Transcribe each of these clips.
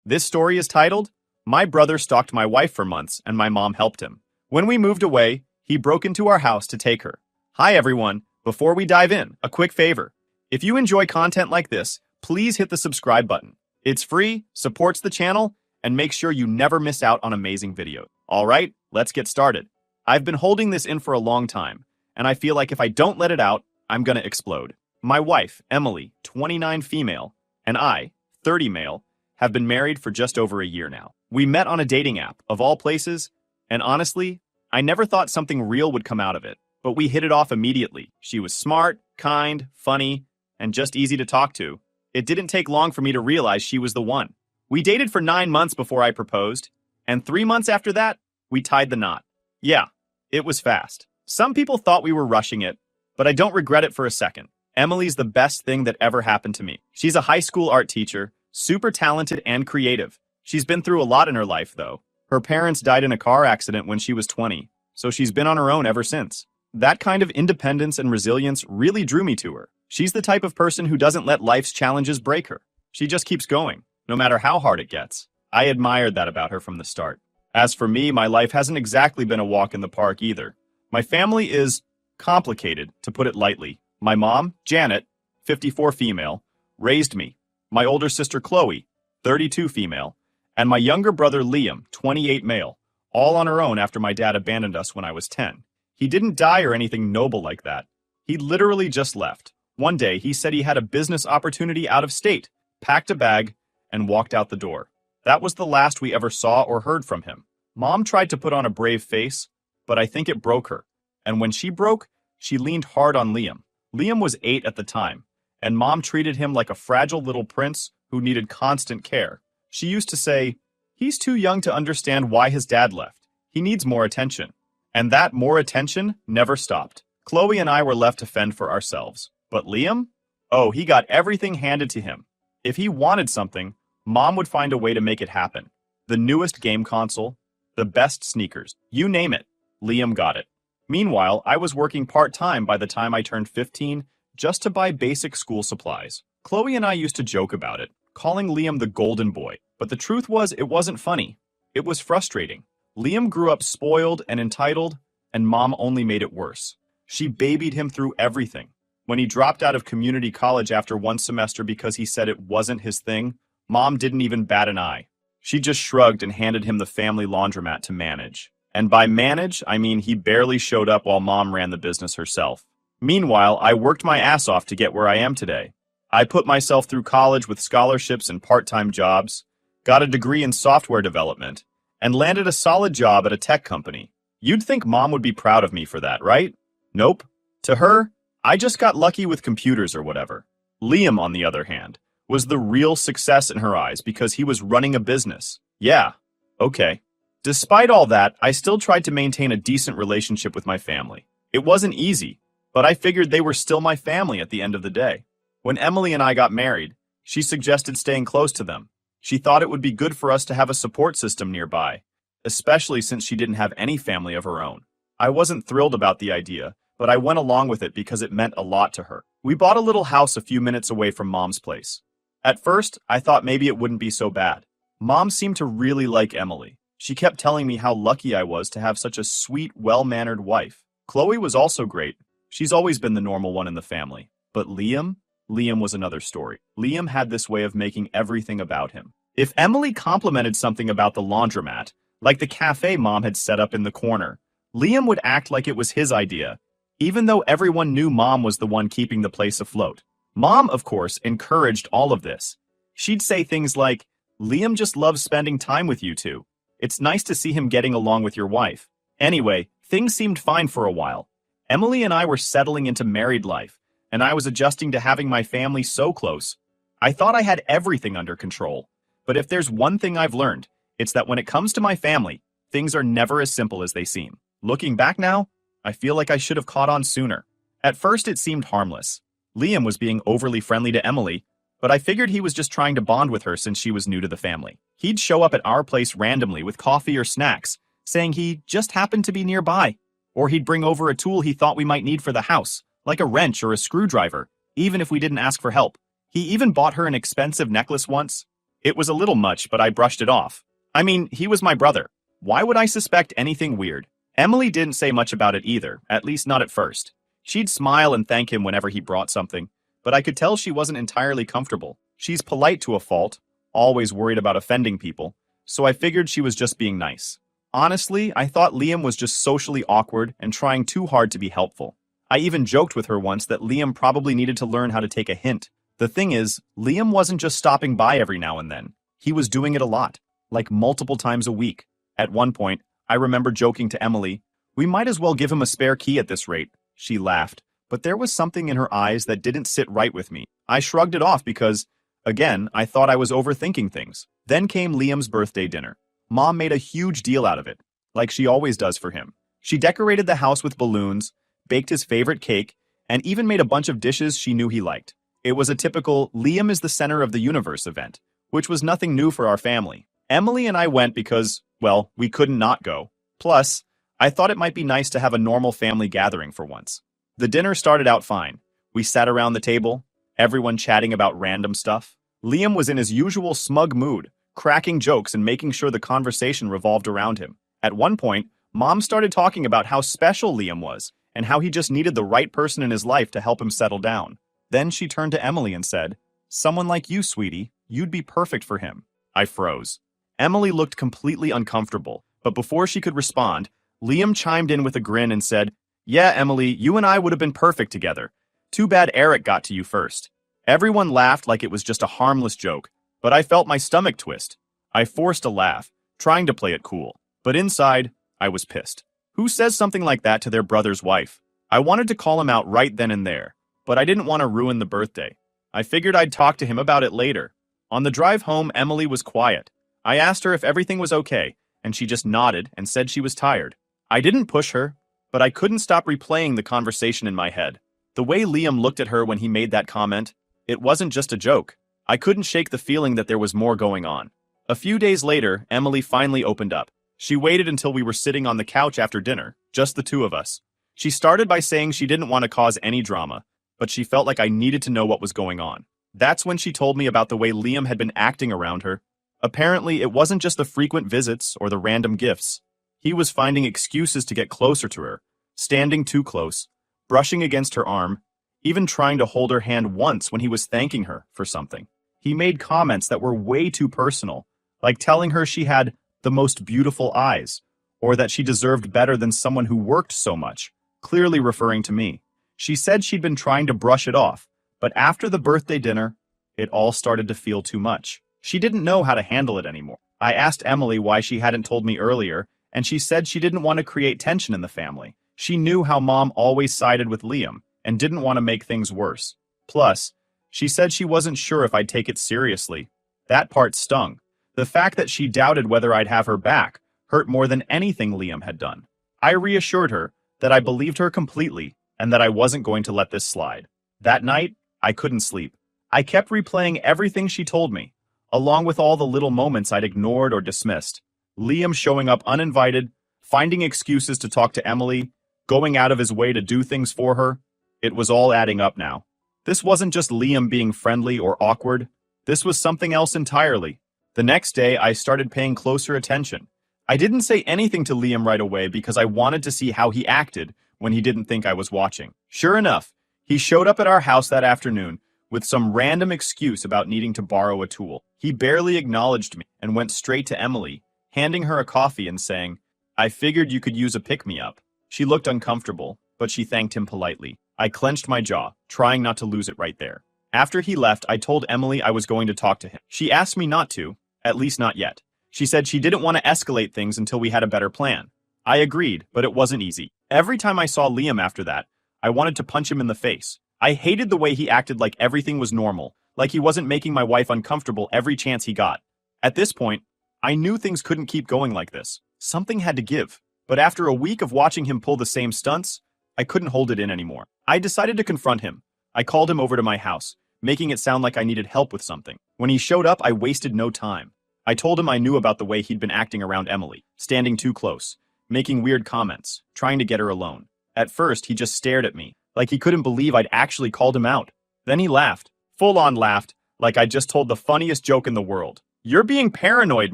This story is titled, My Brother Stalked My Wife for Months and My Mom Helped Him. When we moved away, he broke into our house to take her. Hi everyone, before we dive in, a quick favor. If you enjoy content like this, please hit the subscribe button. It's free, supports the channel, and makes sure you never miss out on amazing videos. Alright, let's get started. I've been holding this in for a long time, and I feel like if I don't let it out, I'm gonna explode. My wife, Emily, 29 female, and I, 30 male, have been married for just over a year now. We met on a dating app, of all places, and honestly, I never thought something real would come out of it, but we hit it off immediately. She was smart, kind, funny, and just easy to talk to. It didn't take long for me to realize she was the one. We dated for 9 months before I proposed, and 3 months after that, we tied the knot. Yeah, it was fast. Some people thought we were rushing it, but I don't regret it for a second. Emily's the best thing that ever happened to me. She's a high school art teacher, super talented and creative. She's been through a lot in her life, though. Her parents died in a car accident when she was 20, so she's been on her own ever since. That kind of independence and resilience really drew me to her. She's the type of person who doesn't let life's challenges break her. She just keeps going, no matter how hard it gets. I admired that about her from the start. As for me, my life hasn't exactly been a walk in the park either. My family is complicated, to put it lightly. My mom, Janet, 54 female, raised me. My older sister Chloe, 32 female, and my younger brother Liam, 28 male, all on her own after my dad abandoned us when I was 10. He didn't die or anything noble like that. He literally just left. One day, he said he had a business opportunity out of state, packed a bag, and walked out the door. That was the last we ever saw or heard from him. Mom tried to put on a brave face, but I think it broke her. And when she broke, she leaned hard on Liam. Liam was 8 at the time, and Mom treated him like a fragile little prince who needed constant care. She used to say, "He's too young to understand why his dad left. He needs more attention." And that more attention never stopped. Chloe and I were left to fend for ourselves. But Liam? Oh, he got everything handed to him. If he wanted something, Mom would find a way to make it happen. The newest game console, the best sneakers, you name it, Liam got it. Meanwhile, I was working part-time by the time I turned 15 just to buy basic school supplies. Chloe and I used to joke about it, calling Liam the golden boy. But the truth was, it wasn't funny. It was frustrating. Liam grew up spoiled and entitled, and Mom only made it worse. She babied him through everything. When he dropped out of community college after one semester because he said it wasn't his thing, Mom didn't even bat an eye. She just shrugged and handed him the family laundromat to manage. And by manage, I mean he barely showed up while Mom ran the business herself. Meanwhile, I worked my ass off to get where I am today. I put myself through college with scholarships and part-time jobs, got a degree in software development, and landed a solid job at a tech company. You'd think Mom would be proud of me for that, right? Nope. To her, I just got lucky with computers or whatever. Liam, on the other hand, was the real success in her eyes because he was running a business. Yeah, okay. Despite all that, I still tried to maintain a decent relationship with my family. It wasn't easy, but I figured they were still my family at the end of the day. When Emily and I got married, she suggested staying close to them. She thought it would be good for us to have a support system nearby, especially since she didn't have any family of her own. I wasn't thrilled about the idea, but I went along with it because it meant a lot to her. We bought a little house a few minutes away from Mom's place. At first, I thought maybe it wouldn't be so bad. Mom seemed to really like Emily. She kept telling me how lucky I was to have such a sweet, well-mannered wife. Chloe was also great. She's always been the normal one in the family. But Liam? Liam was another story. Liam had this way of making everything about him. If Emily complimented something about the laundromat, like the cafe Mom had set up in the corner, Liam would act like it was his idea, even though everyone knew Mom was the one keeping the place afloat. Mom, of course, encouraged all of this. She'd say things like, "Liam just loves spending time with you two. It's nice to see him getting along with your wife." Anyway, things seemed fine for a while. Emily and I were settling into married life, and I was adjusting to having my family so close. I thought I had everything under control. But if there's one thing I've learned, it's that when it comes to my family, things are never as simple as they seem. Looking back now, I feel like I should have caught on sooner. At first it seemed harmless. Liam was being overly friendly to Emily, but I figured he was just trying to bond with her since she was new to the family. He'd show up at our place randomly with coffee or snacks, saying he just happened to be nearby. Or he'd bring over a tool he thought we might need for the house, like a wrench or a screwdriver, even if we didn't ask for help. He even bought her an expensive necklace once. It was a little much, but I brushed it off. I mean, he was my brother. Why would I suspect anything weird? Emily didn't say much about it either, at least not at first. She'd smile and thank him whenever he brought something, but I could tell she wasn't entirely comfortable. She's polite to a fault, always worried about offending people, so I figured she was just being nice. Honestly, I thought Liam was just socially awkward and trying too hard to be helpful. I even joked with her once that Liam probably needed to learn how to take a hint. The thing is, Liam wasn't just stopping by every now and then. He was doing it a lot, like multiple times a week. At one point, I remember joking to Emily, "We might as well give him a spare key at this rate." She laughed, but there was something in her eyes that didn't sit right with me. I shrugged it off because, again, I thought I was overthinking things. Then came Liam's birthday dinner. Mom made a huge deal out of it, like she always does for him. She decorated the house with balloons, baked his favorite cake, and even made a bunch of dishes she knew he liked. It was a typical Liam is the center of the universe event, which was nothing new for our family. Emily and I went because, well, we couldn't not go. Plus, I thought it might be nice to have a normal family gathering for once. The dinner started out fine. We sat around the table, everyone chatting about random stuff. Liam was in his usual smug mood, cracking jokes and making sure the conversation revolved around him. At one point, Mom started talking about how special Liam was and how he just needed the right person in his life to help him settle down. Then she turned to Emily and said, "Someone like you, sweetie, you'd be perfect for him." I froze. Emily looked completely uncomfortable, but before she could respond, Liam chimed in with a grin and said, "Yeah, Emily, you and I would have been perfect together. Too bad Eric got to you first." Everyone laughed like it was just a harmless joke, but I felt my stomach twist. I forced a laugh, trying to play it cool, but inside, I was pissed. Who says something like that to their brother's wife? I wanted to call him out right then and there, but I didn't want to ruin the birthday. I figured I'd talk to him about it later. On the drive home, Emily was quiet. I asked her if everything was okay, and she just nodded and said she was tired. I didn't push her, but I couldn't stop replaying the conversation in my head. The way Liam looked at her when he made that comment, it wasn't just a joke. I couldn't shake the feeling that there was more going on. A few days later, Emily finally opened up. She waited until we were sitting on the couch after dinner, just the two of us. She started by saying she didn't want to cause any drama, but she felt like I needed to know what was going on. That's when she told me about the way Liam had been acting around her. Apparently, it wasn't just the frequent visits or the random gifts. He was finding excuses to get closer to her, standing too close, brushing against her arm, even trying to hold her hand once when he was thanking her for something. He made comments that were way too personal, like telling her she had the most beautiful eyes, or that she deserved better than someone who worked so much, clearly referring to me. She said she'd been trying to brush it off, but after the birthday dinner, it all started to feel too much. She didn't know how to handle it anymore. I asked Emily why she hadn't told me earlier, and she said she didn't want to create tension in the family. She knew how Mom always sided with Liam and didn't want to make things worse. Plus, she said she wasn't sure if I'd take it seriously. That part stung. The fact that she doubted whether I'd have her back hurt more than anything Liam had done. I reassured her that I believed her completely and that I wasn't going to let this slide. That night, I couldn't sleep. I kept replaying everything she told me, along with all the little moments I'd ignored or dismissed. Liam showing up uninvited, finding excuses to talk to Emily, going out of his way to do things for her. It was all adding up now. This wasn't just Liam being friendly or awkward. This was something else entirely. The next day, I started paying closer attention. I didn't say anything to Liam right away because I wanted to see how he acted when he didn't think I was watching. Sure enough, he showed up at our house that afternoon with some random excuse about needing to borrow a tool. He barely acknowledged me and went straight to Emily, handing her a coffee and saying, "I figured you could use a pick-me-up." She looked uncomfortable, but she thanked him politely. I clenched my jaw, trying not to lose it right there. After he left, I told Emily I was going to talk to him. She asked me not to, at least not yet. She said she didn't want to escalate things until we had a better plan. I agreed, but it wasn't easy. Every time I saw Liam after that, I wanted to punch him in the face. I hated the way he acted like everything was normal, like he wasn't making my wife uncomfortable every chance he got. At this point, I knew things couldn't keep going like this. Something had to give. But after a week of watching him pull the same stunts, I couldn't hold it in anymore. I decided to confront him. I called him over to my house, making it sound like I needed help with something. When he showed up, I wasted no time. I told him I knew about the way he'd been acting around Emily, standing too close, making weird comments, trying to get her alone. At first, he just stared at me, like he couldn't believe I'd actually called him out. Then he laughed, full-on laughed, like I'd just told the funniest joke in the world. You're being paranoid,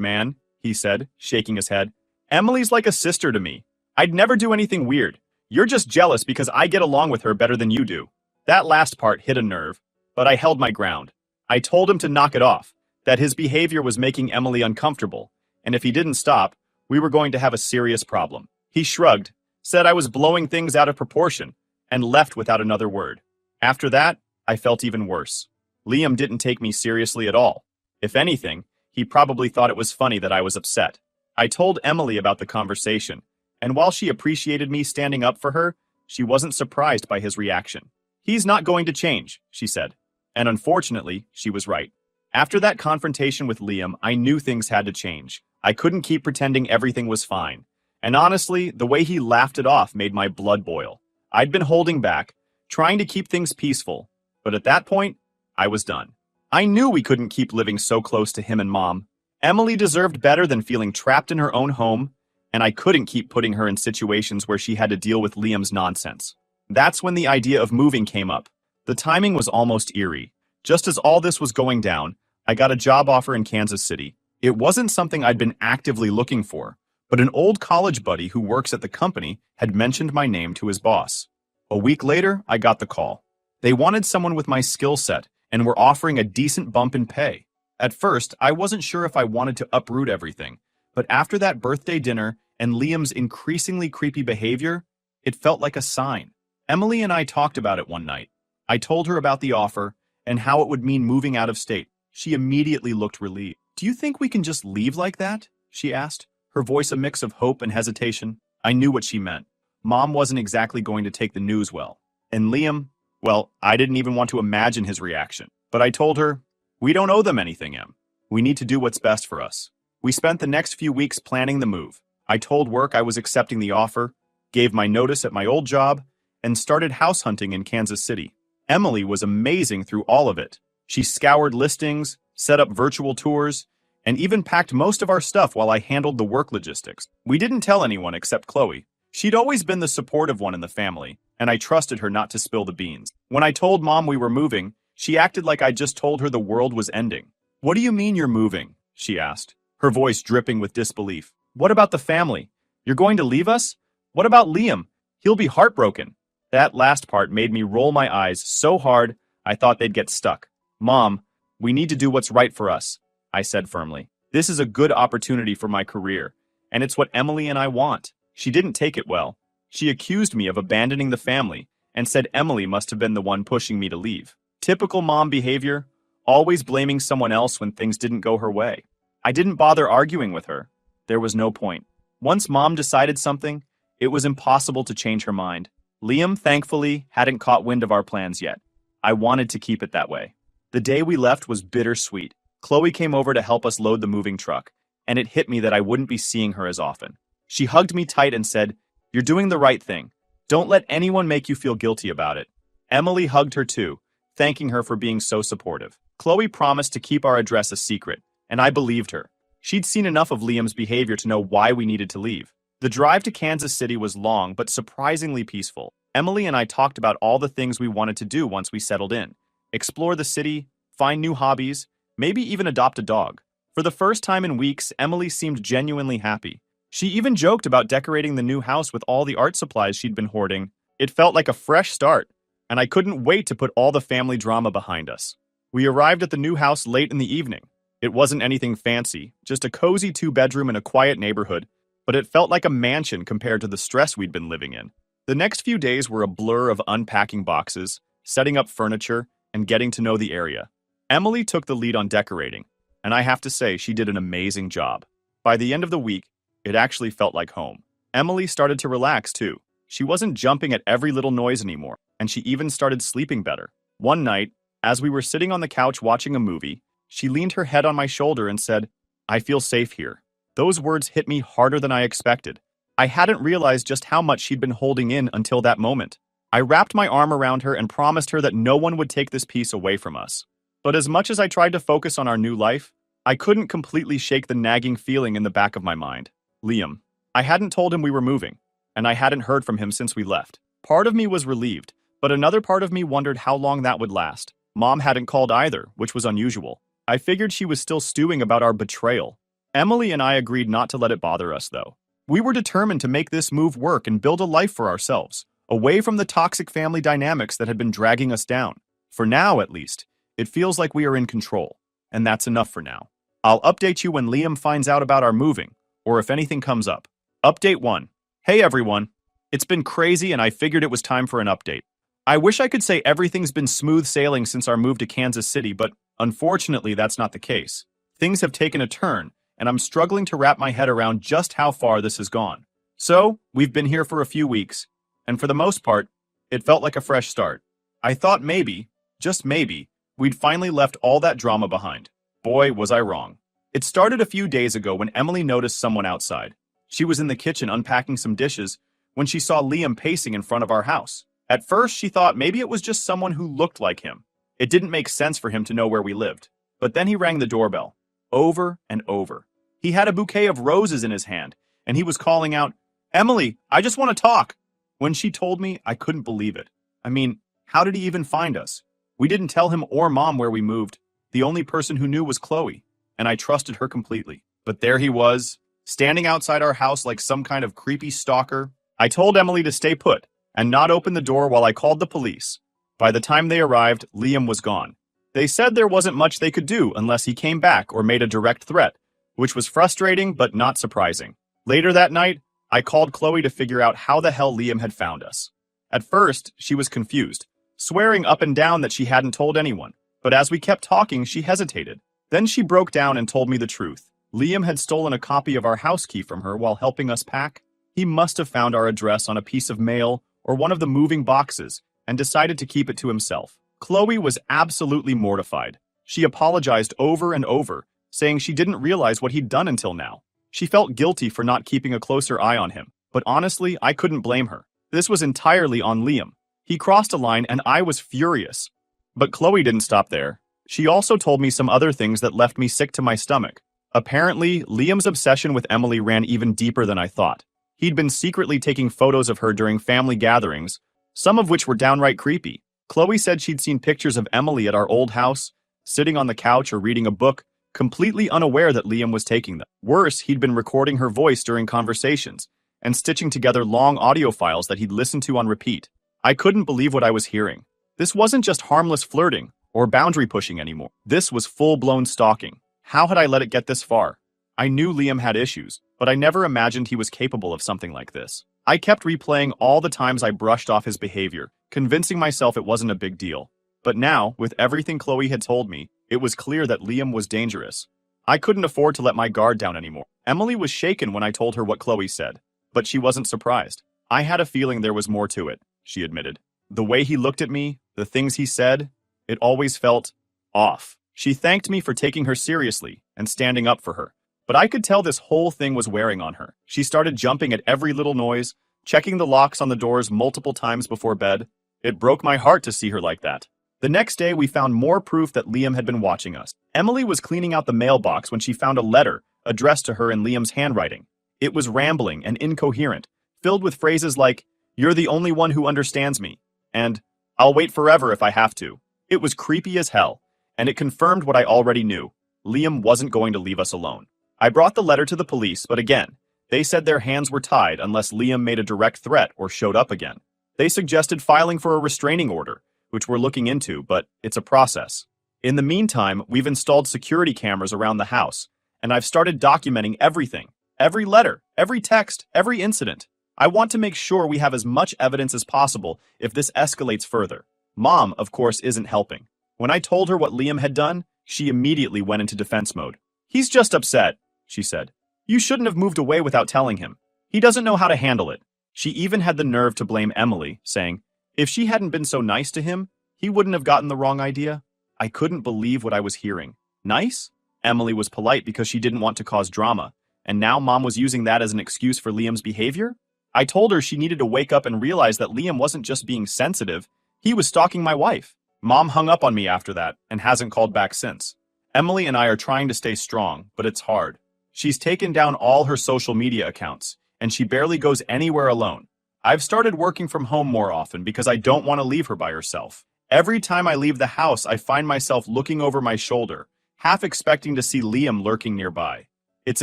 man, he said, shaking his head. Emily's like a sister to me. I'd never do anything weird. You're just jealous because I get along with her better than you do. That last part hit a nerve, but I held my ground. I told him to knock it off, that his behavior was making Emily uncomfortable, and if he didn't stop, we were going to have a serious problem. He shrugged, said I was blowing things out of proportion, and left without another word. After that, I felt even worse. Liam didn't take me seriously at all. If anything, he probably thought it was funny that I was upset. I told Emily about the conversation, and while she appreciated me standing up for her, she wasn't surprised by his reaction. He's not going to change, she said. And unfortunately, she was right. After that confrontation with Liam, I knew things had to change. I couldn't keep pretending everything was fine. And honestly, the way he laughed it off made my blood boil. I'd been holding back, trying to keep things peaceful, but at that point, I was done. I knew we couldn't keep living so close to him and Mom. Emily deserved better than feeling trapped in her own home, and I couldn't keep putting her in situations where she had to deal with Liam's nonsense. That's when the idea of moving came up. The timing was almost eerie. Just as all this was going down, I got a job offer in Kansas City. It wasn't something I'd been actively looking for, but an old college buddy who works at the company had mentioned my name to his boss. A week later, I got the call. They wanted someone with my skill set and were offering a decent bump in pay. At first, I wasn't sure if I wanted to uproot everything, but after that birthday dinner and Liam's increasingly creepy behavior, it felt like a sign. Emily and I talked about it one night. I told her about the offer and how it would mean moving out of state. She immediately looked relieved. "Do you think we can just leave like that?" she asked, her voice a mix of hope and hesitation. I knew what she meant. Mom wasn't exactly going to take the news well. And Liam, well, I didn't even want to imagine his reaction. But I told her, "We don't owe them anything, Em. We need to do what's best for us." We spent the next few weeks planning the move. I told work I was accepting the offer, gave my notice at my old job, and started house hunting in Kansas City. Emily was amazing through all of it. She scoured listings, set up virtual tours, and even packed most of our stuff while I handled the work logistics. We didn't tell anyone except Chloe. She'd always been the supportive one in the family, and I trusted her not to spill the beans. When I told Mom we were moving, she acted like I just told her the world was ending. "What do you mean you're moving?" she asked, her voice dripping with disbelief. "What about the family? You're going to leave us? What about Liam? He'll be heartbroken." That last part made me roll my eyes so hard I thought they'd get stuck. "Mom, we need to do what's right for us," I said firmly. "This is a good opportunity for my career, and it's what Emily and I want." She didn't take it well. She accused me of abandoning the family and said Emily must have been the one pushing me to leave. Typical mom behavior, always blaming someone else when things didn't go her way. I didn't bother arguing with her. There was no point. Once Mom decided something, it was impossible to change her mind. Liam, thankfully, hadn't caught wind of our plans yet. I wanted to keep it that way. The day we left was bittersweet. Chloe came over to help us load the moving truck, and it hit me that I wouldn't be seeing her as often. She hugged me tight and said, "You're doing the right thing. Don't let anyone make you feel guilty about it." Emily hugged her too, thanking her for being so supportive. Chloe promised to keep our address a secret, and I believed her. She'd seen enough of Liam's behavior to know why we needed to leave. The drive to Kansas City was long but surprisingly peaceful. Emily and I talked about all the things we wanted to do once we settled in. Explore the city, find new hobbies, maybe even adopt a dog. For the first time in weeks, Emily seemed genuinely happy. She even joked about decorating the new house with all the art supplies she'd been hoarding. It felt like a fresh start, and I couldn't wait to put all the family drama behind us. We arrived at the new house late in the evening. It wasn't anything fancy, just a cozy 2-bedroom in a quiet neighborhood, but it felt like a mansion compared to the stress we'd been living in. The next few days were a blur of unpacking boxes, setting up furniture, and getting to know the area. Emily took the lead on decorating, and I have to say she did an amazing job. By the end of the week, it actually felt like home. Emily started to relax too. She wasn't jumping at every little noise anymore, and she even started sleeping better. One night, as we were sitting on the couch watching a movie, she leaned her head on my shoulder and said, "I feel safe here." Those words hit me harder than I expected. I hadn't realized just how much she'd been holding in until that moment. I wrapped my arm around her and promised her that no one would take this peace away from us. But as much as I tried to focus on our new life, I couldn't completely shake the nagging feeling in the back of my mind. Liam. I hadn't told him we were moving, and I hadn't heard from him since we left. Part of me was relieved, but another part of me wondered how long that would last. Mom hadn't called either, which was unusual. I figured she was still stewing about our betrayal. Emily and I agreed not to let it bother us, though. We were determined to make this move work and build a life for ourselves, away from the toxic family dynamics that had been dragging us down. For now, at least, it feels like we are in control, and that's enough for now. I'll update you when Liam finds out about our moving, or if anything comes up. Update 1. Hey everyone. It's been crazy and I figured it was time for an update. I wish I could say everything's been smooth sailing since our move to Kansas City, but unfortunately that's not the case. Things have taken a turn, and I'm struggling to wrap my head around just how far this has gone. So, we've been here for a few weeks, and for the most part, it felt like a fresh start. I thought maybe, just maybe, we'd finally left all that drama behind. Boy, was I wrong. It started a few days ago when Emily noticed someone outside. She was in the kitchen unpacking some dishes when she saw Liam pacing in front of our house. At first, she thought maybe it was just someone who looked like him. It didn't make sense for him to know where we lived. But then he rang the doorbell. Over and over. He had a bouquet of roses in his hand, and he was calling out, "Emily, I just want to talk." When she told me, I couldn't believe it. I mean, how did he even find us? We didn't tell him or Mom where we moved. The only person who knew was Chloe, and I trusted her completely. But there he was, standing outside our house like some kind of creepy stalker. I told Emily to stay put and not open the door while I called the police. By the time they arrived, Liam was gone. They said there wasn't much they could do unless he came back or made a direct threat, which was frustrating but not surprising. Later that night, I called Chloe to figure out how the hell Liam had found us. At first, she was confused, swearing up and down that she hadn't told anyone. But as we kept talking, she hesitated. Then she broke down and told me the truth. Liam had stolen a copy of our house key from her while helping us pack. He must have found our address on a piece of mail or one of the moving boxes and decided to keep it to himself. Chloe was absolutely mortified. She apologized over and over, saying she didn't realize what he'd done until now. She felt guilty for not keeping a closer eye on him, but honestly, I couldn't blame her. This was entirely on Liam. He crossed a line and I was furious. But Chloe didn't stop there. She also told me some other things that left me sick to my stomach. Apparently, Liam's obsession with Emily ran even deeper than I thought. He'd been secretly taking photos of her during family gatherings, some of which were downright creepy. Chloe said she'd seen pictures of Emily at our old house, sitting on the couch or reading a book, completely unaware that Liam was taking them. Worse, he'd been recording her voice during conversations and stitching together long audio files that he'd listened to on repeat. I couldn't believe what I was hearing. This wasn't just harmless flirting or boundary pushing anymore. This was full-blown stalking. How had I let it get this far? I knew Liam had issues, but I never imagined he was capable of something like this. I kept replaying all the times I brushed off his behavior, convincing myself it wasn't a big deal. But now, with everything Chloe had told me, it was clear that Liam was dangerous. I couldn't afford to let my guard down anymore. Emily was shaken when I told her what Chloe said, but she wasn't surprised. I had a feeling there was more to it, she admitted. The way he looked at me, the things he said, it always felt off. She thanked me for taking her seriously and standing up for her. But I could tell this whole thing was wearing on her. She started jumping at every little noise, checking the locks on the doors multiple times before bed. It broke my heart to see her like that. The next day, we found more proof that Liam had been watching us. Emily was cleaning out the mailbox when she found a letter addressed to her in Liam's handwriting. It was rambling and incoherent, filled with phrases like, "You're the only one who understands me," and "I'll wait forever if I have to." It was creepy as hell, and it confirmed what I already knew. Liam wasn't going to leave us alone. I brought the letter to the police, but again, they said their hands were tied unless Liam made a direct threat or showed up again. They suggested filing for a restraining order, which we're looking into, but it's a process. In the meantime, we've installed security cameras around the house, and I've started documenting everything. Every letter, every text, every incident. I want to make sure we have as much evidence as possible if this escalates further. Mom, of course, isn't helping. When I told her what Liam had done, she immediately went into defense mode. "He's just upset," she said. "You shouldn't have moved away without telling him. He doesn't know how to handle it." She even had the nerve to blame Emily, saying, if she hadn't been so nice to him, he wouldn't have gotten the wrong idea. I couldn't believe what I was hearing. Nice? Emily was polite because she didn't want to cause drama, and now Mom was using that as an excuse for Liam's behavior? I told her she needed to wake up and realize that Liam wasn't just being sensitive, he was stalking my wife. Mom hung up on me after that and hasn't called back since. Emily and I are trying to stay strong, but it's hard. She's taken down all her social media accounts, and she barely goes anywhere alone. I've started working from home more often because I don't want to leave her by herself. Every time I leave the house, I find myself looking over my shoulder, half expecting to see Liam lurking nearby. It's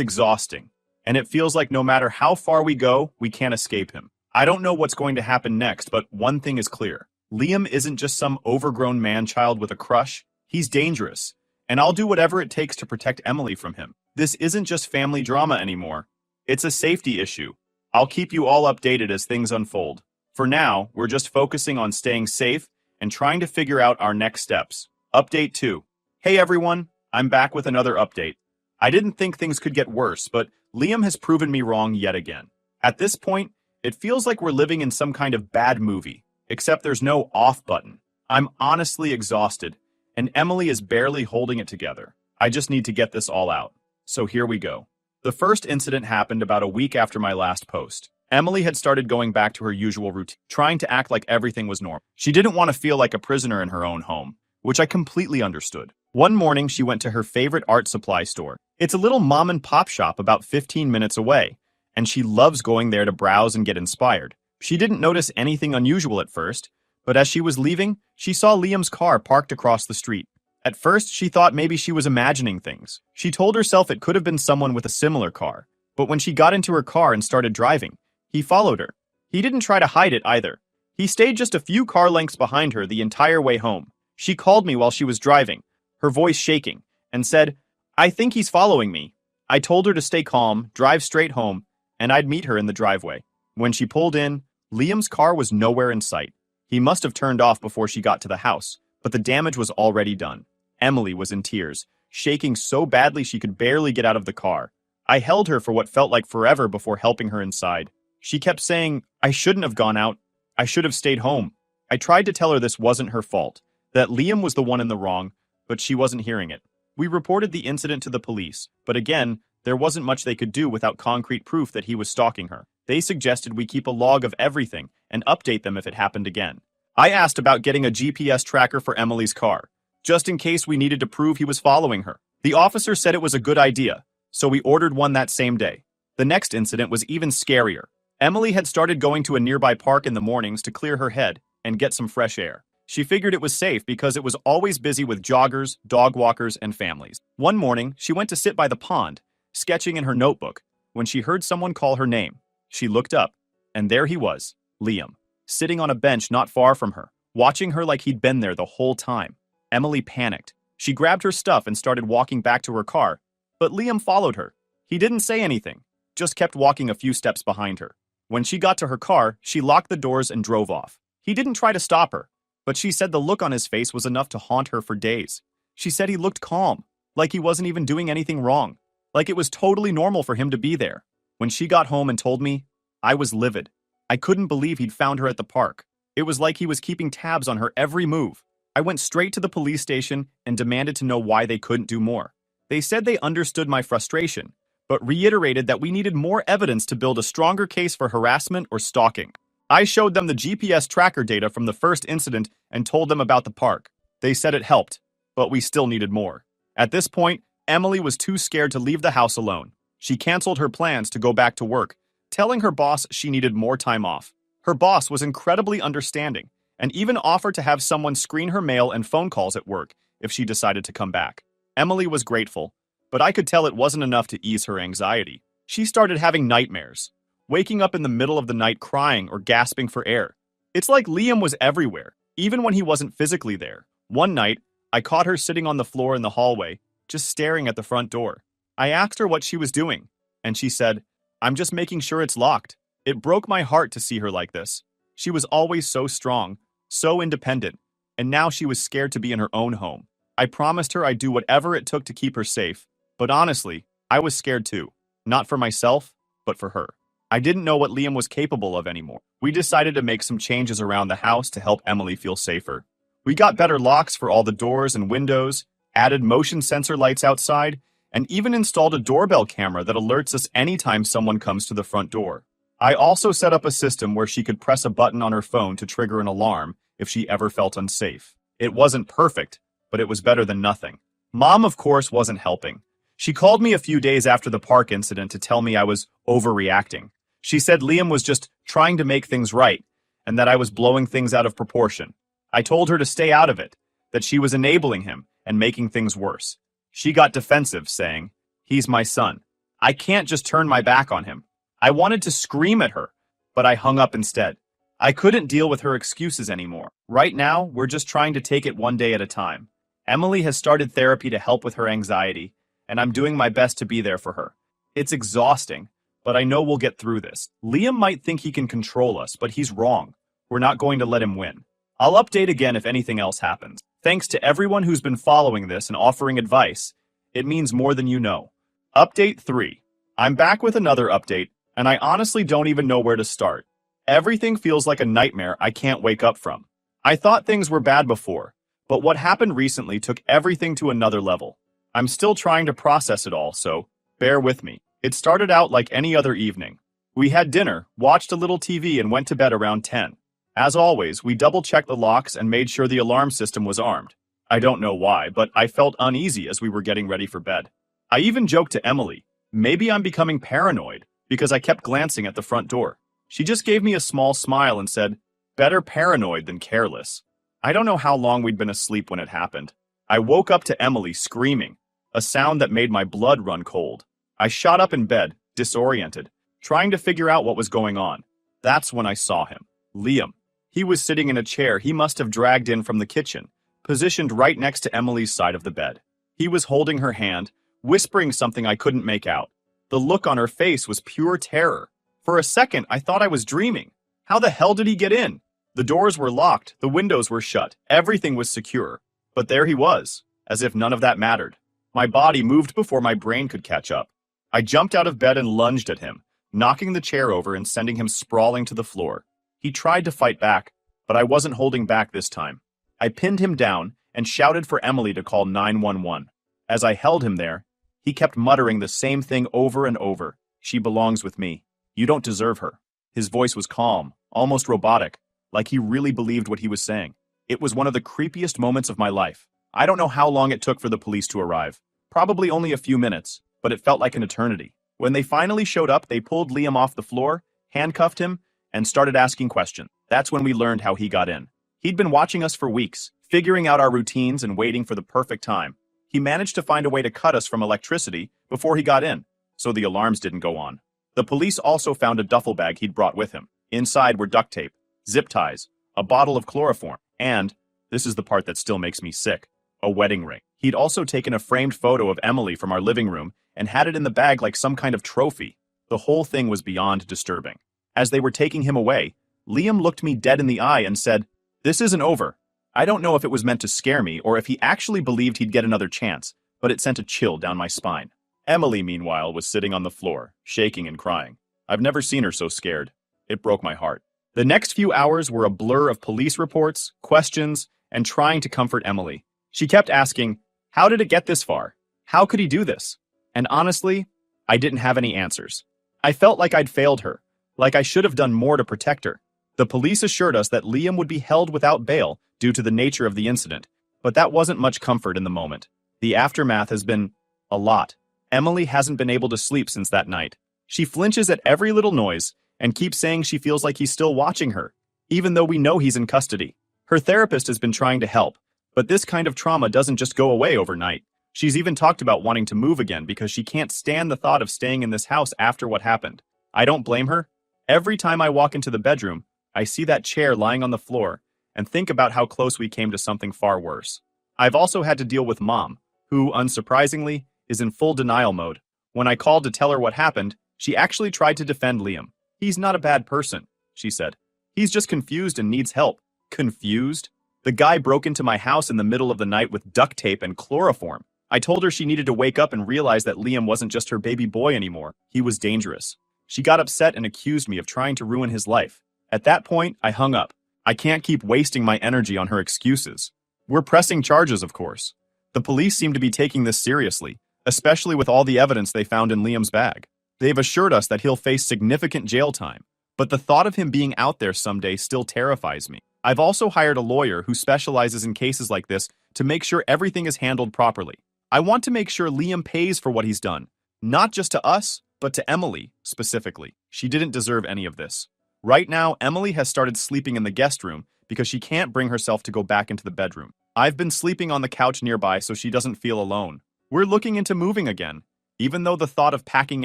exhausting, and it feels like no matter how far we go, we can't escape him. I don't know what's going to happen next, but one thing is clear. Liam isn't just some overgrown man-child with a crush. He's dangerous, and I'll do whatever it takes to protect Emily from him. This isn't just family drama anymore. It's a safety issue. I'll keep you all updated as things unfold. For now, we're just focusing on staying safe and trying to figure out our next steps. Update 2. Hey everyone, I'm back with another update. I didn't think things could get worse, but Liam has proven me wrong yet again. At this point, it feels like we're living in some kind of bad movie, except there's no off button. I'm honestly exhausted, and Emily is barely holding it together. I just need to get this all out. So here we go. The first incident happened about a week after my last post. Emily had started going back to her usual routine, trying to act like everything was normal. She didn't want to feel like a prisoner in her own home, which I completely understood. One morning, she went to her favorite art supply store. It's a little mom and pop shop about 15 minutes away, and she loves going there to browse and get inspired. She didn't notice anything unusual at first, but as she was leaving, she saw Liam's car parked across the street. At first, she thought maybe she was imagining things. She told herself it could have been someone with a similar car, but when she got into her car and started driving, he followed her. He didn't try to hide it either. He stayed just a few car lengths behind her the entire way home. She called me while she was driving, her voice shaking, and said, "I think he's following me." I told her to stay calm, drive straight home, and I'd meet her in the driveway. When she pulled in, Liam's car was nowhere in sight. He must have turned off before she got to the house, but the damage was already done. Emily was in tears, shaking so badly she could barely get out of the car. I held her for what felt like forever before helping her inside. She kept saying, "I shouldn't have gone out. I should have stayed home." I tried to tell her this wasn't her fault, that Liam was the one in the wrong, but she wasn't hearing it. We reported the incident to the police, but again, there wasn't much they could do without concrete proof that he was stalking her. They suggested we keep a log of everything and update them if it happened again. I asked about getting a GPS tracker for Emily's car, just in case we needed to prove he was following her. The officer said it was a good idea, so we ordered one that same day. The next incident was even scarier. Emily had started going to a nearby park in the mornings to clear her head and get some fresh air. She figured it was safe because it was always busy with joggers, dog walkers, and families. One morning, she went to sit by the pond, sketching in her notebook, when she heard someone call her name. She looked up, and there he was, Liam, sitting on a bench not far from her, watching her like he'd been there the whole time. Emily panicked. She grabbed her stuff and started walking back to her car, but Liam followed her. He didn't say anything, just kept walking a few steps behind her. When she got to her car, she locked the doors and drove off. He didn't try to stop her, but she said the look on his face was enough to haunt her for days. She said he looked calm, like he wasn't even doing anything wrong, like it was totally normal for him to be there. When she got home and told me, I was livid. I couldn't believe he'd found her at the park. It was like he was keeping tabs on her every move. I went straight to the police station and demanded to know why they couldn't do more. They said they understood my frustration, but reiterated that we needed more evidence to build a stronger case for harassment or stalking. I showed them the GPS tracker data from the first incident and told them about the park. They said it helped, but we still needed more. At this point, Emily was too scared to leave the house alone. She canceled her plans to go back to work, telling her boss she needed more time off. Her boss was incredibly understanding and even offered to have someone screen her mail and phone calls at work if she decided to come back. Emily was grateful, but I could tell it wasn't enough to ease her anxiety. She started having nightmares, waking up in the middle of the night crying or gasping for air. It's like Liam was everywhere, even when he wasn't physically there. One night, I caught her sitting on the floor in the hallway, just staring at the front door. I asked her what she was doing, and she said, "I'm just making sure it's locked." It broke my heart to see her like this. She was always so strong, so independent, and now she was scared to be in her own home. I promised her I'd do whatever it took to keep her safe, but honestly, I was scared too. Not for myself, but for her. I didn't know what Liam was capable of anymore. We decided to make some changes around the house to help Emily feel safer. We got better locks for all the doors and windows, added motion sensor lights outside, and even installed a doorbell camera that alerts us anytime someone comes to the front door. I also set up a system where she could press a button on her phone to trigger an alarm if she ever felt unsafe. It wasn't perfect, but it was better than nothing. Mom, of course, wasn't helping. She called me a few days after the park incident to tell me I was overreacting. She said Liam was just trying to make things right, and that I was blowing things out of proportion. I told her to stay out of it, that she was enabling him and making things worse. She got defensive, saying, "He's my son. I can't just turn my back on him." I wanted to scream at her, but I hung up instead. I couldn't deal with her excuses anymore. Right now, we're just trying to take it one day at a time. Emily has started therapy to help with her anxiety, and I'm doing my best to be there for her. It's exhausting, but I know we'll get through this. Liam might think he can control us, but he's wrong. We're not going to let him win. I'll update again if anything else happens. Thanks to everyone who's been following this and offering advice. It means more than you know. Update 3. I'm back with another update, and I honestly don't even know where to start. Everything feels like a nightmare I can't wake up from. I thought things were bad before, but what happened recently took everything to another level. I'm still trying to process it all, so bear with me. It started out like any other evening. We had dinner, watched a little TV, and went to bed around 10. As always, we double-checked the locks and made sure the alarm system was armed. I don't know why, but I felt uneasy as we were getting ready for bed. I even joked to Emily, maybe I'm becoming paranoid, because I kept glancing at the front door. She just gave me a small smile and said, "Better paranoid than careless." I don't know how long we'd been asleep when it happened. I woke up to Emily screaming, a sound that made my blood run cold. I shot up in bed, disoriented, trying to figure out what was going on. That's when I saw him. Liam. He was sitting in a chair he must have dragged in from the kitchen, positioned right next to Emily's side of the bed. He was holding her hand, whispering something I couldn't make out. The look on her face was pure terror. For a second, I thought I was dreaming. How the hell did he get in? The doors were locked, the windows were shut, everything was secure. But there he was, as if none of that mattered. My body moved before my brain could catch up. I jumped out of bed and lunged at him, knocking the chair over and sending him sprawling to the floor. He tried to fight back, but I wasn't holding back this time. I pinned him down and shouted for Emily to call 911. As I held him there, he kept muttering the same thing over and over. "She belongs with me. You don't deserve her." His voice was calm, almost robotic, like he really believed what he was saying. It was one of the creepiest moments of my life. I don't know how long it took for the police to arrive. Probably only a few minutes, but it felt like an eternity. When they finally showed up, they pulled Liam off the floor, handcuffed him, and started asking questions. That's when we learned how he got in. He'd been watching us for weeks, figuring out our routines and waiting for the perfect time. He managed to find a way to cut us from electricity before he got in, so the alarms didn't go on. The police also found a duffel bag he'd brought with him. Inside were duct tape, zip ties, a bottle of chloroform, and, this is the part that still makes me sick, a wedding ring. He'd also taken a framed photo of Emily from our living room and had it in the bag like some kind of trophy. The whole thing was beyond disturbing. As they were taking him away, Liam looked me dead in the eye and said, "This isn't over." I don't know if it was meant to scare me or if he actually believed he'd get another chance, but it sent a chill down my spine. Emily, meanwhile, was sitting on the floor, shaking and crying. I've never seen her so scared. It broke my heart. The next few hours were a blur of police reports, questions, and trying to comfort Emily. She kept asking, "How did it get this far? How could he do this?" And honestly, I didn't have any answers. I felt like I'd failed her, like I should have done more to protect her. The police assured us that Liam would be held without bail due to the nature of the incident, but that wasn't much comfort in the moment. The aftermath has been a lot. Emily hasn't been able to sleep since that night. She flinches at every little noise and keeps saying she feels like he's still watching her, even though we know he's in custody. Her therapist has been trying to help, but this kind of trauma doesn't just go away overnight. She's even talked about wanting to move again because she can't stand the thought of staying in this house after what happened. I don't blame her. Every time I walk into the bedroom, I see that chair lying on the floor and think about how close we came to something far worse. I've also had to deal with Mom, who, unsurprisingly, is in full denial mode. When I called to tell her what happened, she actually tried to defend Liam. "He's not a bad person," she said. "He's just confused and needs help." Confused? The guy broke into my house in the middle of the night with duct tape and chloroform. I told her she needed to wake up and realize that Liam wasn't just her baby boy anymore. He was dangerous. She got upset and accused me of trying to ruin his life. At that point, I hung up. I can't keep wasting my energy on her excuses. We're pressing charges, of course. The police seem to be taking this seriously, especially with all the evidence they found in Liam's bag. They've assured us that he'll face significant jail time, but the thought of him being out there someday still terrifies me. I've also hired a lawyer who specializes in cases like this to make sure everything is handled properly. I want to make sure Liam pays for what he's done, not just to us, but to Emily, specifically. She didn't deserve any of this. Right now, Emily has started sleeping in the guest room because she can't bring herself to go back into the bedroom. I've been sleeping on the couch nearby so she doesn't feel alone. We're looking into moving again, even though the thought of packing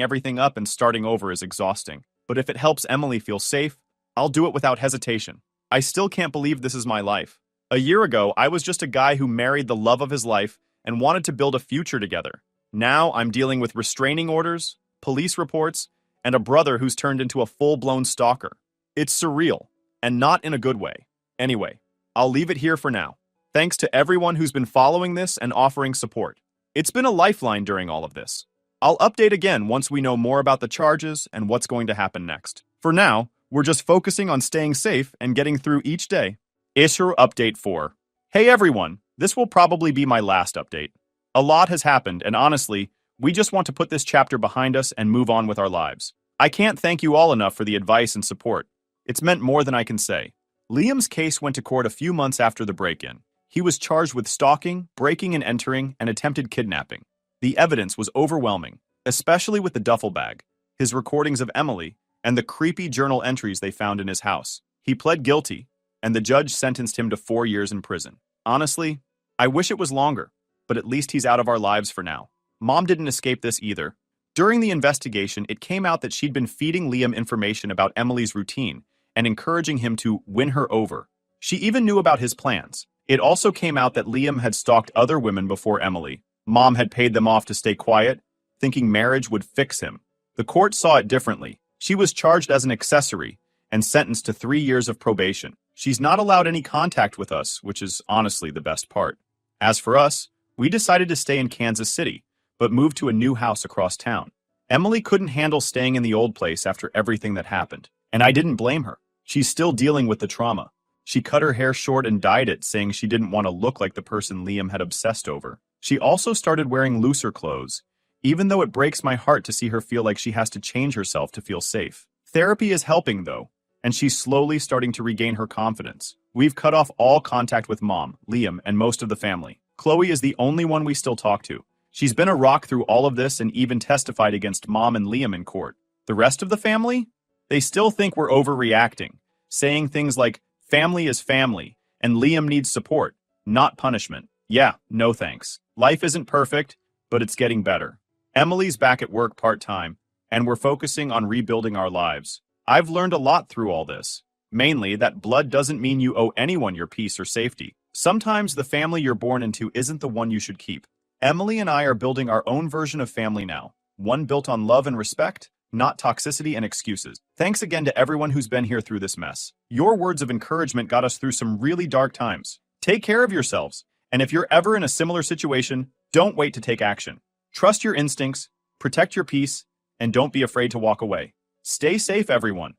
everything up and starting over is exhausting. But if it helps Emily feel safe, I'll do it without hesitation. I still can't believe this is my life. A year ago, I was just a guy who married the love of his life and wanted to build a future together. Now I'm dealing with restraining orders, police reports, and a brother who's turned into a full-blown stalker. It's surreal, and not in a good way. Anyway, I'll leave it here for now. Thanks to everyone who's been following this and offering support. It's been a lifeline during all of this. I'll update again once we know more about the charges and what's going to happen next. For now, we're just focusing on staying safe and getting through each day. Issue Update 4. Hey everyone, this will probably be my last update. A lot has happened, and honestly, we just want to put this chapter behind us and move on with our lives. I can't thank you all enough for the advice and support. It's meant more than I can say. Liam's case went to court a few months after the break-in. He was charged with stalking, breaking and entering, and attempted kidnapping. The evidence was overwhelming, especially with the duffel bag, his recordings of Emily, and the creepy journal entries they found in his house. He pled guilty, and the judge sentenced him to 4 years in prison. Honestly, I wish it was longer, but at least he's out of our lives for now. Mom didn't escape this either. During the investigation, it came out that she'd been feeding Liam information about Emily's routine and encouraging him to win her over. She even knew about his plans. It also came out that Liam had stalked other women before Emily. Mom had paid them off to stay quiet, thinking marriage would fix him. The court saw it differently. She was charged as an accessory and sentenced to 3 years of probation. She's not allowed any contact with us, which is honestly the best part. As for us, we decided to stay in Kansas City, but moved to a new house across town. Emily couldn't handle staying in the old place after everything that happened, and I didn't blame her. She's still dealing with the trauma. She cut her hair short and dyed it, saying she didn't want to look like the person Liam had obsessed over. She also started wearing looser clothes, even though it breaks my heart to see her feel like she has to change herself to feel safe. Therapy is helping, though, and she's slowly starting to regain her confidence. We've cut off all contact with Mom, Liam, and most of the family. Chloe is the only one we still talk to. She's been a rock through all of this and even testified against Mom and Liam in court. The rest of the family? They still think we're overreacting, saying things like, family is family, and Liam needs support, not punishment. Yeah, no thanks. Life isn't perfect, but it's getting better. Emily's back at work part-time, and we're focusing on rebuilding our lives. I've learned a lot through all this. Mainly that blood doesn't mean you owe anyone your peace or safety. Sometimes the family you're born into isn't the one you should keep. Emily and I are building our own version of family now, one built on love and respect, not toxicity and excuses. Thanks again to everyone who's been here through this mess. Your words of encouragement got us through some really dark times. Take care of yourselves, and if you're ever in a similar situation, don't wait to take action. Trust your instincts, protect your peace, and don't be afraid to walk away. Stay safe, everyone.